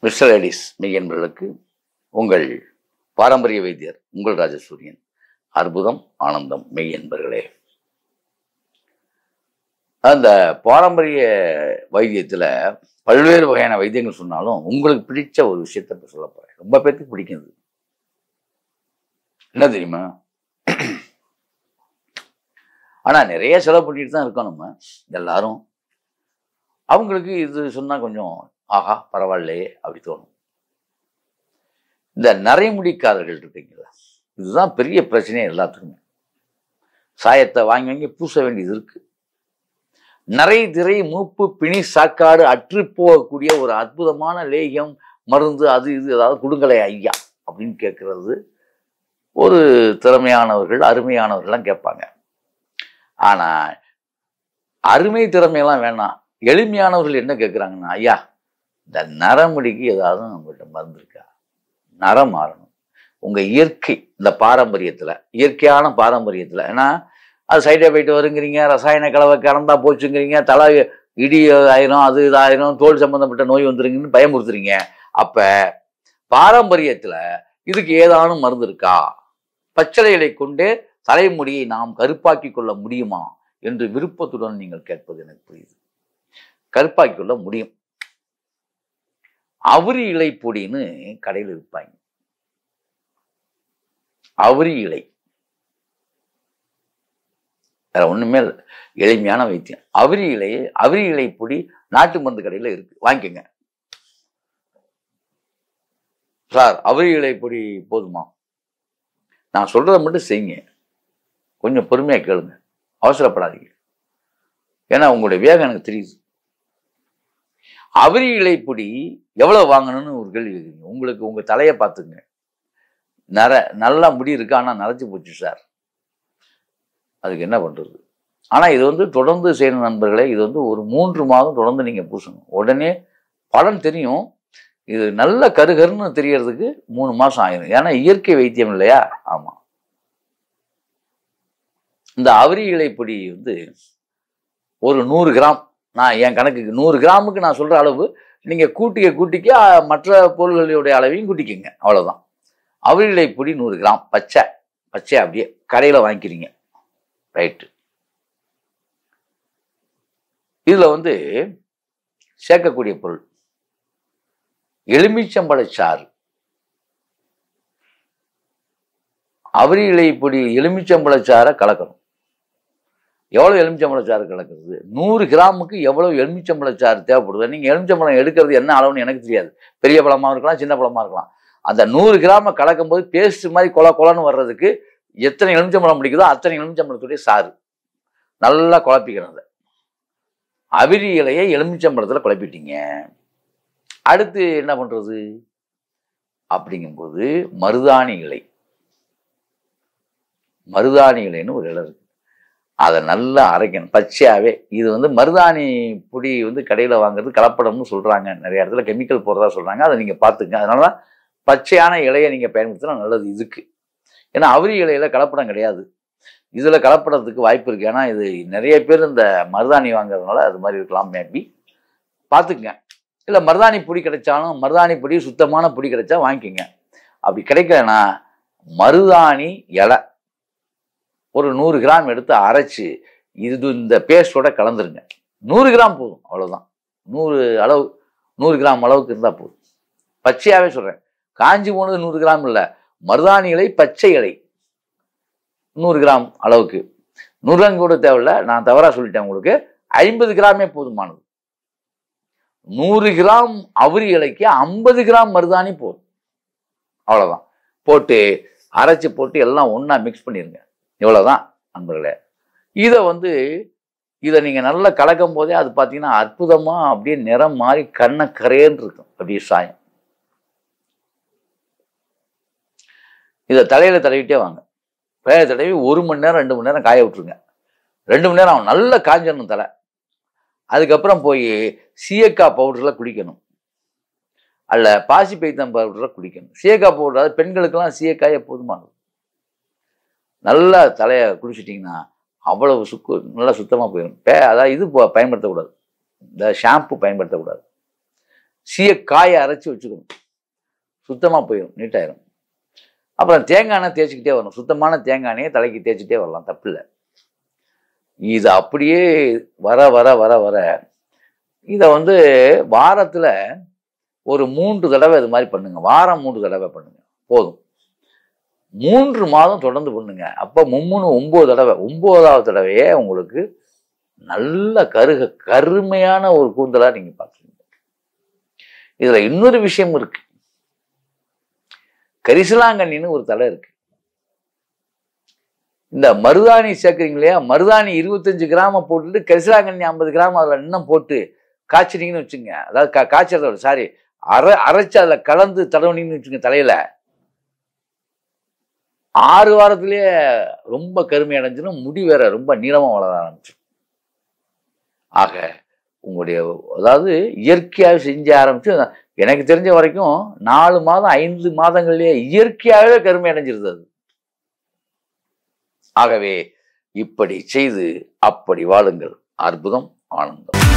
Mister ladies மெய்யன்பர்களுக்கு உங்கள் பாரம்பரிய வைத்தியர் உங்கள் ராஜசூரியன். அற்புதம் ஆனந்தம் மெய்யன்பர்களே, அந்த பாரம்பரிய வைத்தியத்தில் பல்வேறு வகையான வைத்தியங்கள் சொன்னாலும் உங்களுக்கு பிடிச்ச ஒரு விஷயத்த இப்போ சொல்ல போகிறேன். ரொம்ப பேருக்கு பிடிக்குது. என்ன தெரியுமா? ஆனால் நிறைய செலவு பண்ணிட்டு தான் இருக்கோம் நம்ம எல்லாரும். அவங்களுக்கு இது சொன்னால் கொஞ்சம் ஆஹா பரவாயில்லையே அப்படி தோணும். இந்த நரைமுடிக்காரர்கள் இருக்கீங்களா, இதுதான் பெரிய பிரச்சனையே எல்லாத்துக்குமே. சாயத்தை வாங்கி வாங்கி பூச வேண்டியது இருக்கு. நரை திரை மூப்பு பிணி சாக்காடு அற்று போகக்கூடிய ஒரு அற்புதமான லேகியம் மருந்து அது இது ஏதாவது கொடுங்களே ஐயா அப்படின்னு கேட்கறது ஒரு திறமையானவர்கள் அருமையானவர்கள்லாம் கேட்பாங்க. ஆனால் அருமை திறமையெல்லாம் வேணாம், எளிமையானவர்கள் என்ன கேட்குறாங்கன்னா, ஐயா இந்த நரமுடிக்கு ஏதாவது நம்மகிட்ட மருந்து இருக்கா, நரம் மாறணும், உங்கள் இயற்கை இந்த பாரம்பரியத்தில் இயற்கையான பாரம்பரியத்தில், ஏன்னா அது சைட் எஃபெக்ட் வருங்கிறீங்க, ரசாயன கலவை கலந்தா போச்சுங்கிறீங்க, தலை இடி ஆயிரும், அது இதாயிரும், தோல் சம்பந்தப்பட்ட நோய் வந்துருங்கன்னு பயமுறுத்துறீங்க. அப்போ பாரம்பரியத்தில் இதுக்கு ஏதானும் மருந்து இருக்கா, பச்சிலைகளை கொண்டே தலைமுடியை நாம் கருப்பாக்கி கொள்ள முடியுமா என்று விருப்பத்துடன் நீங்கள் கேட்பது எனக்கு புரியுது. கருப்பாக்கி கொள்ள முடியும். அவுரி இலை பொடின்னு கடையில் விற்பாங்க. அவுரி இலை வேற ஒண்ணுமே இல்லை, எளிமையான வைத்தியம். அவுரி இலை பொடி நாட்டு மருந்து கடையில் இருக்கு, வாங்கிக்கோங்க. சார் அவுரி இலை பொடி போதுமா? நான் சொல்றதை மட்டும் செய்யுங்க, கொஞ்சம் பொறுமையா கேளுங்க, அவசரப்படாதீங்க. ஏன்னா உங்களுடைய வேகம் எனக்கு தெரியுது. அவுரி இலை பொடி எவ்வளவு வாங்கணும்னு ஒரு கேள்வி கேட்குறீங்க. உங்களுக்கு உங்க தலையை பார்த்துங்க, நல்லா முடி இருக்கு, ஆனா நரைச்சு போச்சு சார், அதுக்கு என்ன பண்றது? ஆனா இது தொடர்ந்து செய்யணும் நண்பர்களே. இது ஒரு 3 மாதம் தொடர்ந்து நீங்க பூசணும், உடனே பலன் தெரியும். இது நல்ல கருகருன்னு தெரியறதுக்கு 3 மாசம் ஆயிரும். ஏன்னா இயற்கை வைத்தியம் இல்லையா? ஆமா. இந்த அவுரி இலை பொடி ஒரு 100 கிராம், நான் என் கணக்குக்கு 100 கிராமுக்கு நான் சொல்ற அளவு, நீங்க கூட்டிக்க மற்ற பொருள்களுடைய அளவையும் கூட்டிக்கங்க, அவ்வளவுதான். அவுரி இலை பொடி 100 கிராம் பச்சை அப்படியே கடையில வாங்கிக்கிறீங்க, ரைட்டு. இதுல சேர்க்கக்கூடிய பொருள் எலுமிச்சம்பழச்சாறு. அவுரி இலை பொடி எலுமிச்சம்பழச்சாறை கலக்கணும். எவ்வளவு எலுமிச்சம்பழச்சாறு கலக்கிறது? 100 கிராமுக்கு எவ்வளவு எலுமிச்சம்பழச்சாறு தேவைப்படுது? நீங்க எலுமிச்சம்பழம் எடுக்கிறது என்ன அளவுன்னு எனக்கு தெரியாது, பெரிய பழமா இருக்கலாம், சின்ன பழமா இருக்கலாம். அந்த 100 கிராம கலக்கும் போது பேஸ்ட் மாதிரி கொலன்னு வர்றதுக்கு எத்தனை எலுமிச்சம்பழம் பிடிக்குதோ அத்தனை எலுமிச்சம்பழத்துடைய சாறு நல்லா குழப்பிக்கிறது. அவுரி இலையை எலுமிச்சம்பழத்துல குழப்பிட்டீங்க. அடுத்து என்ன பண்றது அப்படிங்கும்போது மருதாணி இலைன்னு ஒரு இலை இருக்கு, அதை நல்லா அரைக்கணும் பச்சையாவே. இது மருதாணி பொடி கடையில் வாங்குறது கலப்படம்னு சொல்றாங்க, நிறைய இடத்துல கெமிக்கல் போடுறதா சொல்றாங்க, அதை நீங்க பார்த்துங்க. அதனால பச்சையான இலையை நீங்க பயன்படுத்தினா நல்லது இதுக்கு. ஏன்னா அவுரி இலையில கலப்படம் கிடையாது, இதுல கலப்படத்துக்கு வாய்ப்பு இருக்கு. ஏன்னா இது நிறைய பேர் இந்த மருதாணி வாங்குறதுனால அது மாதிரி இருக்கலாம், மேபி பார்த்துக்குங்க. இல்லை மருதாணி பொடி கிடைச்சாலும், மருதாணி பொடி சுத்தமான பொடி கிடைச்சா வாங்கிக்கோங்க. அப்படி கிடைக்கலன்னா மருதாணி இலை ஒரு 100 கிராம் எடுத்து அரைச்சு இந்த பேஸ்டோட கலந்துருங்க. 100 கிராம் போதும், அவ்வளவுதான். 100 கிராம் அளவுக்கு இருந்தா போதும். பச்சையாவே சொல்றேன், காஞ்சி போனது 100 கிராம் இல்லை, மருதாணி இலை பச்சை இலை 100 கிராம் அளவுக்கு. 100 கிராம் கூட தேவையில்லை, நான் தவறா சொல்லிட்டேன் உங்களுக்கு. 50 கிராமே போதுமானது. 100 கிராம் அவுரி இலைக்கு 50 கிராம் மருதாணி போதும், அவ்வளவுதான். போட்டு அரைச்சு போட்டு எல்லாம் ஒண்ணா மிக்ஸ் பண்ணிருங்க, இவ்வளவுதான் நண்பர்களே. இதை நீங்க நல்லா கலக்கும் போதே அது பார்த்தீங்கன்னா அற்புதமா அப்படியே நிறம் மாறி கண்ணை கரேன்னு இருக்கும், அப்படியே சாயம். இதை தலையில தடவிட்டே வாங்க. தலையில தடவி 1 மணி நேரம் 2 மணி நேரம் காய விட்டுருங்க. 2 மணி நேரம் ஆகும், நல்லா காஞ்சிடணும் தலை. அதுக்கப்புறம் போய் சீயக்காய் பவுடர்ல குடிக்கணும், அல்ல பாசி பைத்தம் பவுடர்ல குடிக்கணும். சீயக்காய் பவுடர், அதாவது பெண்களுக்கெல்லாம் சீயக்காயை போதுமானது. நல்லா தலையை குளிச்சிட்டிங்கன்னா அவ்வளவு நல்லா சுத்தமாக போயிடும். அதாவது இது பயன்படுத்தக்கூடாது, இந்த ஷாம்பு பயன்படுத்தக்கூடாது. சீயக்காயை அரைச்சி வச்சுக்கணும். சுத்தமாக போயிடும், நீட்டாயிரும். அப்புறம் தேங்காய் எண்ணெய் தேய்ச்சிக்கிட்டே வரணும். சுத்தமான தேங்காய் எண்ணெயை தலைக்கு தேய்ச்சிட்டே வரலாம், தப்பில்லை. இது அப்படியே வர வர வர வர இதை வந்து வாரத்தில் ஒரு 3 தடவை இது மாதிரி பண்ணுங்க. வாரம் 3 தடவை பண்ணுங்க போதும். 3 மாதம் தொடர்ந்து பண்ணுங்க. அப்போ 9 தடவை, 9வது தடவையே உங்களுக்கு நல்ல கருமையான ஒரு கூந்தலா நீங்க பார்க்குறீங்க. இதுல இன்னொரு விஷயம் இருக்கு. கரிசலாங்கண்ணின்னு ஒரு தலை இருக்கு. இந்த மருதாணி சேர்க்குறீங்க இல்லையா, மருதாணி 25 கிராம போட்டுட்டு கரிசலாங்கண்ணி 50 கிராம் அதில் இன்னும் போட்டு காய்ச்சினீங்கன்னு வச்சுங்க. அதாவது காய்ச்சறதோட சாரி அரைச்சு அதில் கலந்து தடவுனீங்கன்னு வச்சுங்க தலையில, 6 வாரத்திலேயே ரொம்ப கருமை அடைஞ்சிடும். முடி வேற ரொம்ப நீளமாக வளர ஆரம்பிச்சிடும். ஆக உங்களுடைய அதாவது இயற்கையாக செஞ்ச ஆரம்பிச்சு எனக்கு தெரிஞ்ச வரைக்கும் 4 மாதம் 5 மாதங்கள்லேயே இயற்கையாகவே கருமை அடைஞ்சிருது அது. ஆகவே இப்படி செய்து அப்படி வாழுங்கள். அற்புதம், ஆனந்தம்.